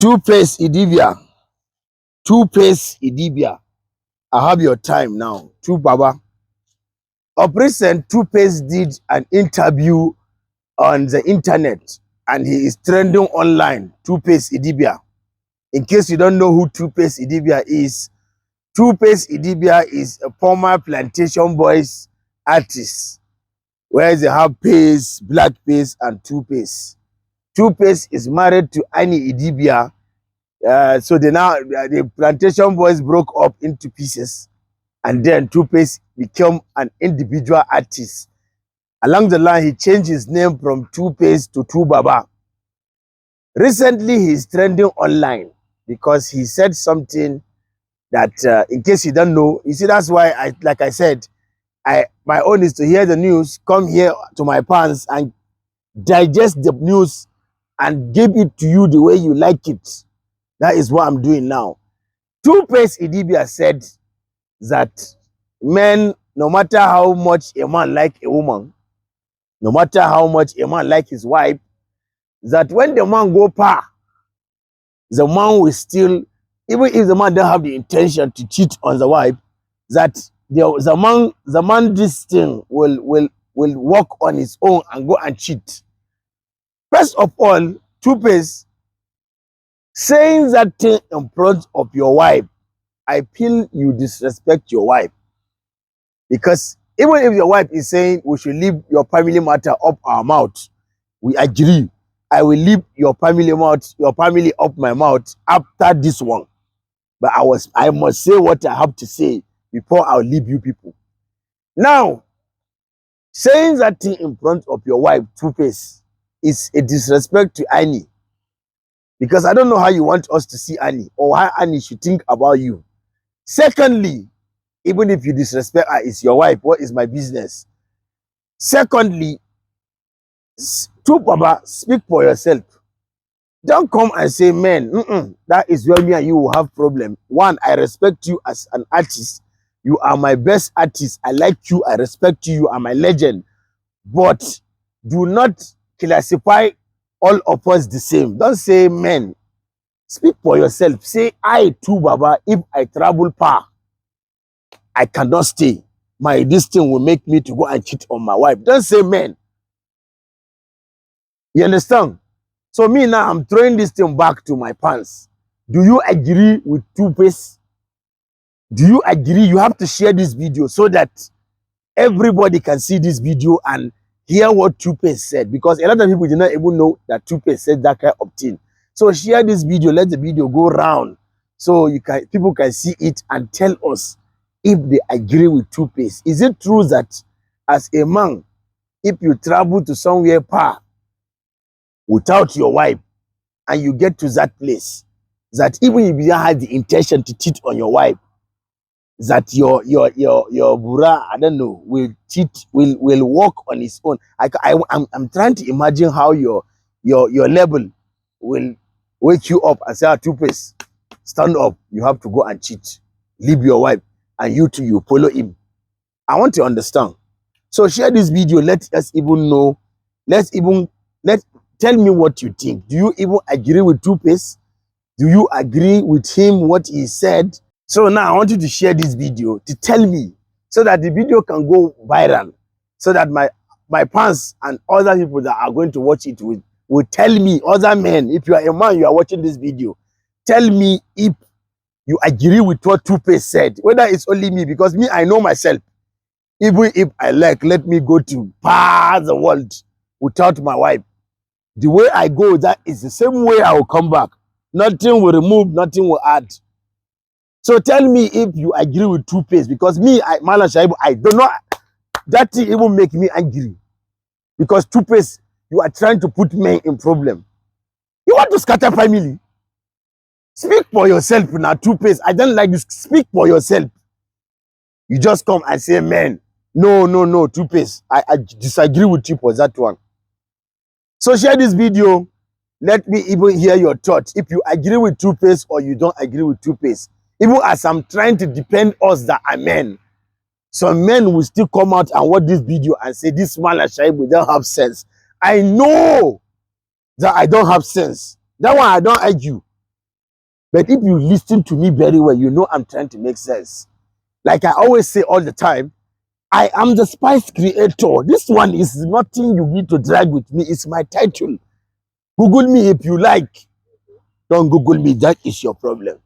Tuface Idibia. Tuface Idibia. I have your time now. Baba. Of recent, Tuface did an interview on the internet and he is trending online. Tuface Idibia. In case you don't know who Tuface Idibia is a former Plantation Boys artist, where they have Pace, Black Pace, and Tuface. Tuface is married to Annie Idibia. So the Plantation Boys broke up into pieces, and then Tuface became an individual artist. Along the line, he changed his name from Tuface to Baba. Recently, he's trending online because he said something that, in case you don't know, you see, that's why like I said, my own is to hear the news, come here to my pants and digest the news and give it to you the way you like it. That is what I'm doing now. Tuface Idibia said that men, no matter how much a man like a woman, no matter how much a man like his wife, that when the man go par, the man will still, even if the man don't have the intention to cheat on the wife, that the man this thing will work on his own and go and cheat. First of all, Tuface saying that thing in front of your wife, I feel you disrespect your wife. Because even if your wife is saying we should leave your family matter up our mouth, we agree. I will leave your family up my mouth after this one. But I must say what I have to say before I'll leave you people. Now, saying that thing in front of your wife, Tuface, is a disrespect to Annie. Because I don't know how you want us to see Annie or how Annie should think about you. Secondly, even if you disrespect her, it's your wife, what is my business? Secondly, Baba, speak for yourself. Don't come and say, man, that is where me and you will have problem. One, I respect you as an artist. You are my best artist. I like you. I respect you. You are my legend. But do not classify all of us the same. Don't say, men. Speak for yourself. Say, I too, Baba, if I travel far, I cannot stay. This thing will make me to go and cheat on my wife. Don't say, men. You understand? So me now, I'm throwing this thing back to my pants. Do you agree with Tuface? Do you agree? You have to share this video so that everybody can see this video and hear what Tuface said. Because a lot of people do not even know that Tuface said that kind of thing. So share this video, let the video go round so people can see it and tell us if they agree with Tuface. Is it true that as a man, if you travel to somewhere far without your wife and you get to that place, that even if you don't have the intention to cheat on your wife, that your bura, I don't know, will cheat, will walk on his own. I'm trying to imagine how your level will wake you up and say, Tuface, stand up, you have to go and cheat, leave your wife, and you too, you follow him. I want to understand. So share this video, let us even know, tell me what you think. Do you even agree with Tuface? Do you agree with him, what he said? So now I want you to share this video to tell me so that the video can go viral, so that my fans and other people that are going to watch it will tell me, other men, if you are a man, you are watching this video, tell me if you agree with what Tuface said, whether it's only me, because me, I know myself. Even if I like, let me go to the world without my wife. The way I go, that is the same way I will come back. Nothing will remove, nothing will add. So tell me if you agree with Tuface, because me, Malam Shaibu, I don't know. That thing even make me angry. Because Tuface, you are trying to put men in problem. You want to scatter family. Speak for yourself now, Tuface. I don't like this. Speak for yourself. You just come and say, man, no, Tuface. I disagree with you for that one. So share this video. Let me even hear your thoughts. If you agree with Tuface or you don't agree with Tuface. Even as I'm trying to defend us that are men, some men will still come out and watch this video and say, this man Shaibu don't have sense. I know that I don't have sense. That one I don't argue. But if you listen to me very well, you know I'm trying to make sense. Like I always say all the time, I am the spice creator. This one is nothing you need to drag with me. It's my title. Google me if you like. Don't Google me. That is your problem.